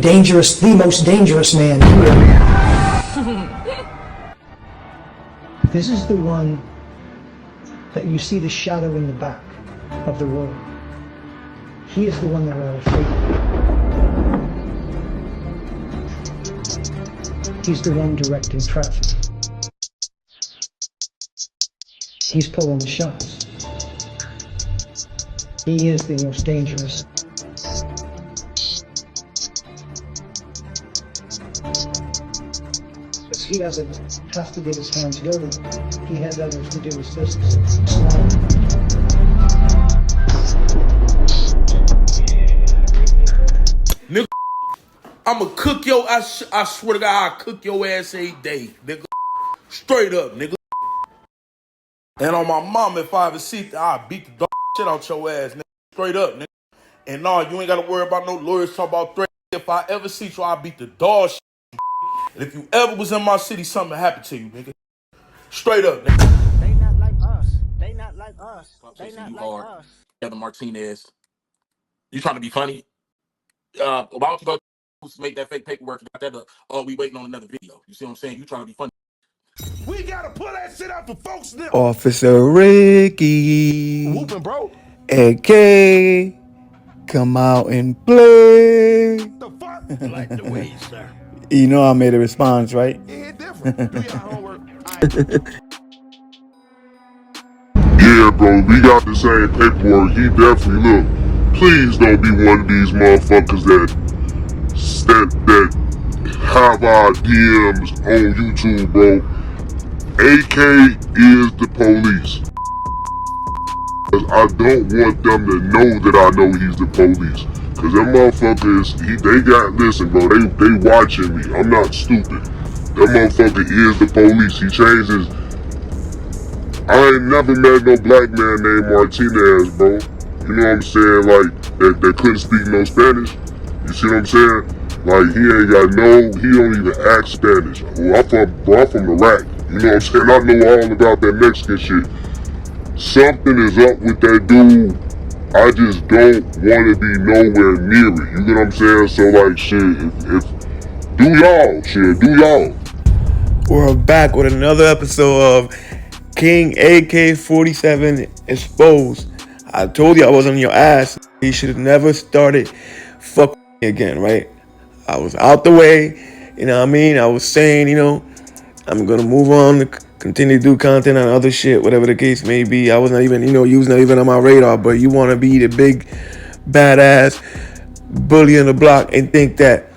Dangerous, the most dangerous man here. This is the one that you see the shadow in the back of the road. He is the one that we're afraid of. He's the one directing traffic. He's pulling the shots. He is the most dangerous. Because he doesn't have to get his hands dirty. He has others to do his business. Nigga, I'ma cook your, I swear to God, I'll cook your ass every day, nigga. Straight up, nigga. And on my mom, if I ever see that, I'll beat the dog shit out your ass, nigga. Straight up, nigga. And no, you ain't gotta worry about no lawyers talking about threats. If I ever see you, I'll beat the dog shit. And if you ever was in my city, something happened to you, nigga. Straight up, nigga. They not like us. They not like us. They not like us. Kevin Martinez. You trying to be funny? Why don't you go make that fake paperwork? Got that? Oh, we waiting on another video. You see what I'm saying? You trying to be funny? We gotta pull that shit out for folks now. Officer Ricky. Whooping, bro. AK. Come out and play. The fuck? Like the way, sir. You know I made a response, right? It hit different. Do your homework. Yeah, bro, we got the same paperwork. He definitely, look, please don't be one of these motherfuckers that have our DMs on YouTube, bro. AK is the police. I don't want them to know that I know he's the police. Cause them motherfuckers, listen, bro, they watching me. I'm not stupid. That motherfucker is the police. He changes. I ain't never met no black man named Martinez, bro. You know what I'm saying? Like, that couldn't speak no Spanish. You see what I'm saying? Like, he don't even act Spanish. Well, I'm from Iraq. You know what I'm saying? I know all about that Mexican shit. Something is up with that dude. I just don't want to be nowhere near it. You get what I'm saying? So, like, shit, do y'all. We're back with another episode of King AK 47 Exposed. I told you I was on your ass. You should have never started fuck again, right? I was out the way, you know what I mean? I was saying, you know, I'm gonna move on to continue to do content on other shit, whatever the case may be. I was not even, you was not even on my radar, but you wanna be the big badass bully on the block and think that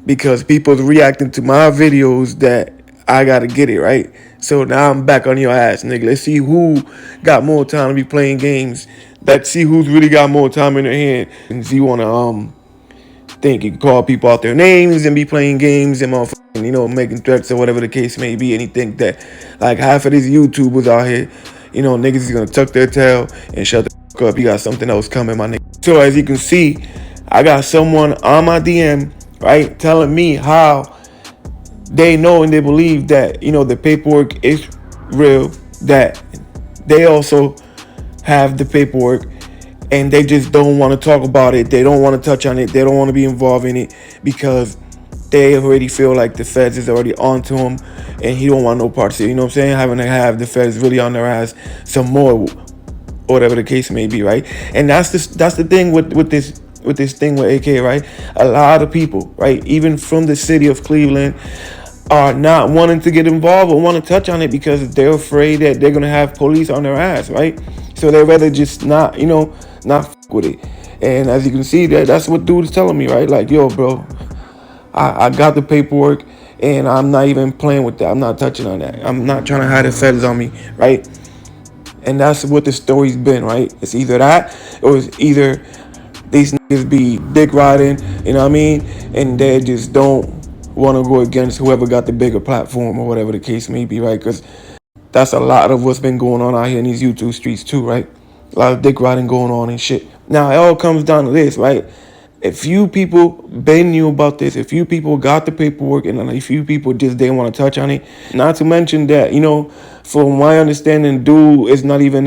because people's reacting to my videos that I gotta get it, right? So now I'm back on your ass, nigga. Let's see who got more time to be playing games. Let's see who's really got more time in their hand. And see, you wanna think you can call people out their names and be playing games and motherfucking, making threats or whatever the case may be. And you think that like half of these YouTubers out here, niggas is gonna tuck their tail and shut the fuck up. You got something else coming, my nigga. So as you can see, I got someone on my DM, right, telling me how they know and they believe that, the paperwork is real, that they also have the paperwork and they just don't want to talk about it. They don't want to touch on it. They don't want to be involved in it because they already feel like the feds is already onto him and he don't want no parts of it. You know what I'm saying? Having to have the feds really on their ass some more, whatever the case may be, right? And that's the thing with this thing with AK, right? A lot of people, right, even from the city of Cleveland, are not wanting to get involved or want to touch on it because they're afraid that they're gonna have police on their ass, right? So they rather just not fuck with it. And as you can see, that's what dude is telling me, right? Like, yo, bro, I got the paperwork and I'm not even playing with that. I'm not touching on that. I'm not trying to hide the feds on me, right? And that's what the story's been, right? It's either that or it's either these niggas be dick riding, you know what I mean? And they just don't want to go against whoever got the bigger platform or whatever the case may be, right? Because that's a lot of what's been going on out here in these YouTube streets too, right? A lot of dick riding going on and shit. Now, it all comes down to this, right? A few people been knew about this. A few people got the paperwork, and a few people just didn't want to touch on it. Not to mention that, from my understanding, dude is not even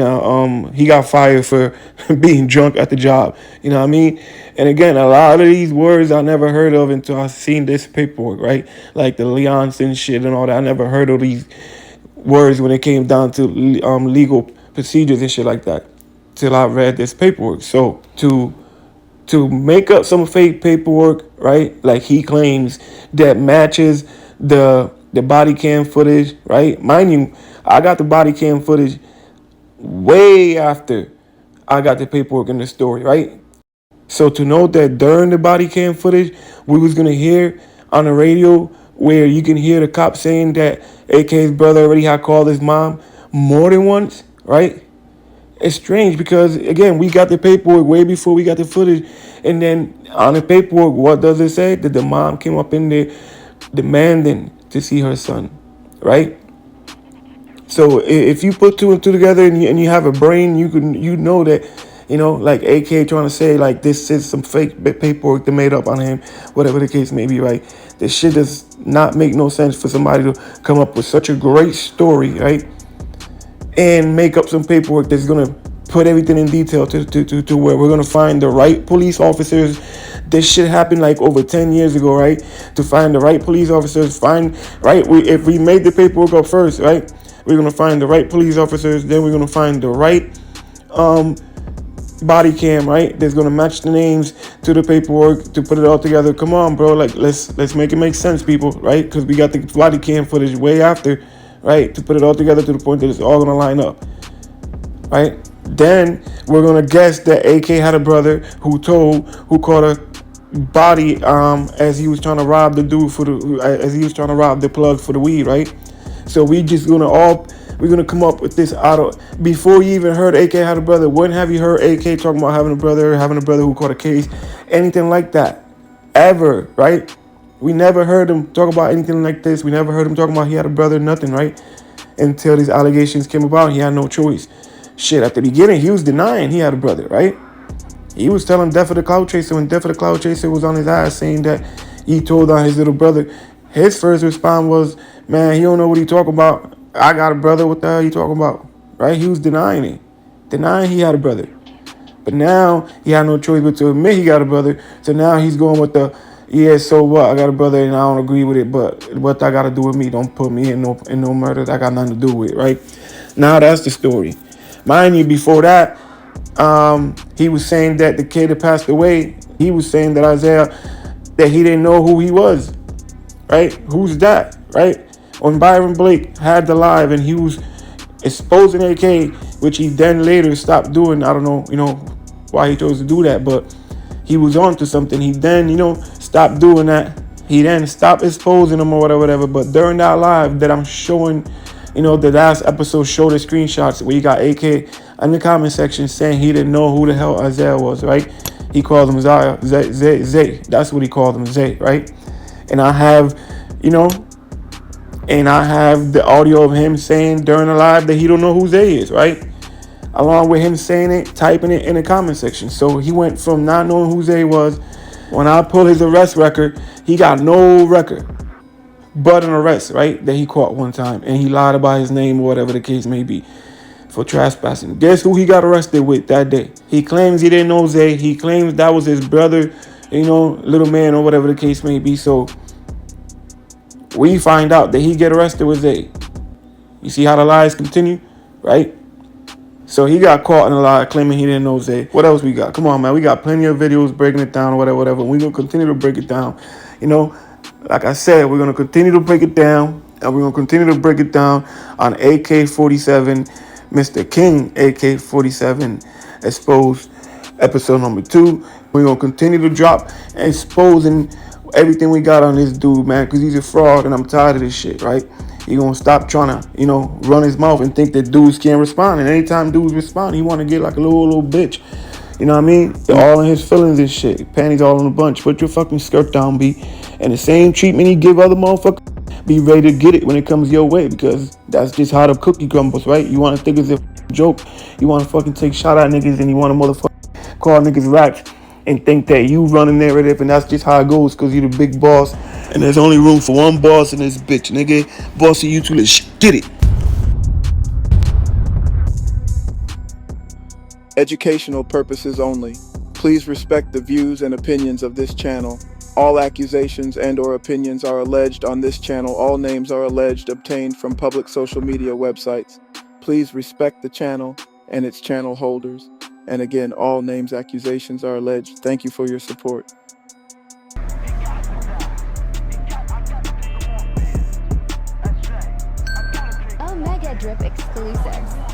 he got fired for being drunk at the job. You know what I mean? And again, a lot of these words I never heard of until I seen this paperwork, right? Like the Leonson shit and all that. I never heard of these words when it came down to legal procedures and shit like that till I read this paperwork. So to make up some fake paperwork, right? Like he claims that matches the body cam footage, right? Mind you, I got the body cam footage way after I got the paperwork in the story, right? So to know that during the body cam footage, we was gonna hear on the radio where you can hear the cop saying that AK's brother already had called his mom more than once, right? It's strange because again, we got the paperwork way before we got the footage, and then on the paperwork, what does it say? That the mom came up in there demanding to see her son, right? So if you put two and two together and you have a brain, you know that, like AK trying to say like this is some fake paperwork they made up on him, whatever the case may be, right? This shit does not make no sense for somebody to come up with such a great story, right? And make up some paperwork that's gonna put everything in detail to where we're gonna find the right police officers. This shit happened like over 10 years ago, right? To find the right police officers, if we made the paperwork up first, right? We're gonna find the right police officers, then we're gonna find the right body cam, right? That's gonna match the names to the paperwork to put it all together. Come on, bro, like let's make it make sense, people, right? Because we got the body cam footage way after, right? To put it all together to the point that it's all gonna line up, right? Then we're gonna guess that AK had a brother who caught a body as he was trying to rob the dude as he was trying to rob the plug for the weed, right? So we're gonna come up with this before you even heard AK had a brother. When have you heard AK talking about having a brother who caught a case, anything like that, ever, right? We never heard him talk about anything like this. We never heard him talking about he had a brother, nothing, right? Until these allegations came about, he had no choice. Shit, at the beginning, he was denying he had a brother, right? He was telling Death of the Cloud Chaser when Death of the Cloud Chaser was on his ass saying that he told on his little brother. His first response was, man, he don't know what he talking about. I got a brother, what the hell he talking about? Right? He was denying it. Denying he had a brother. But now he had no choice but to admit he got a brother. So now he's going with yeah, so what? I got a brother and I don't agree with it, but what that got to do with me? Don't put me in no murder. That got nothing to do with it, right? Now that's the story. Mind you, before that, he was saying that the kid had passed away. He was saying that Isaiah, that he didn't know who he was, right? Who's that, right? When Byron Blake had the live and he was exposing AK, which he then later stopped doing. I don't know, why he chose to do that, but he was on to something. He then, stopped doing that. He then stopped exposing them or whatever. But during that live that I'm showing, the last episode showed the screenshots where you got AK in the comment section saying he didn't know who the hell Isaiah was, right? He called him Zay. That's what he called him, Zay, right? And I have, the audio of him saying during the live that he don't know who Zay is, right? Along with him saying it, typing it in the comment section. So he went from not knowing who Zay was. When I pull his arrest record, he got no record but an arrest, right? That he caught one time. And he lied about his name or whatever the case may be for trespassing. Guess who he got arrested with that day? He claims he didn't know Zay. He claims that was his brother, little man or whatever the case may be. So we find out that he get arrested with Zay. You see how the lies continue, right? So he got caught in a lie claiming he didn't know Zay. What else we got? Come on, man. We got plenty of videos breaking it down or whatever. We're going to continue to break it down. Like I said, we're going to continue to break it down. And we're going to continue to break it down on AK 47, Mr. King AK 47 Exposed, episode number 2. We're going to continue to drop exposing everything we got on this dude, man, because he's a fraud and I'm tired of this shit, right? He gonna stop trying to, run his mouth and think that dudes can't respond. And anytime dudes respond, he want to get like a little bitch. You know what I mean? They're all in his feelings and shit. Panties all in a bunch. Put your fucking skirt down, B. And the same treatment he give other motherfuckers, be ready to get it when it comes your way, because that's just how the cookie crumbles, right? You want to think it's a joke. You want to fucking take shot at niggas and you want to motherfucker call niggas rats and think that you run a narrative and that's just how it goes because you're the big boss. And there's only room for one boss in this bitch, nigga. Boss of YouTube, let's get it. Educational purposes only. Please respect the views and opinions of this channel. All accusations and/or opinions are alleged on this channel. All names are alleged obtained from public social media websites. Please respect the channel and its channel holders. And again, all names, accusations are alleged. Thank you for your support. Omegadrip exclusives.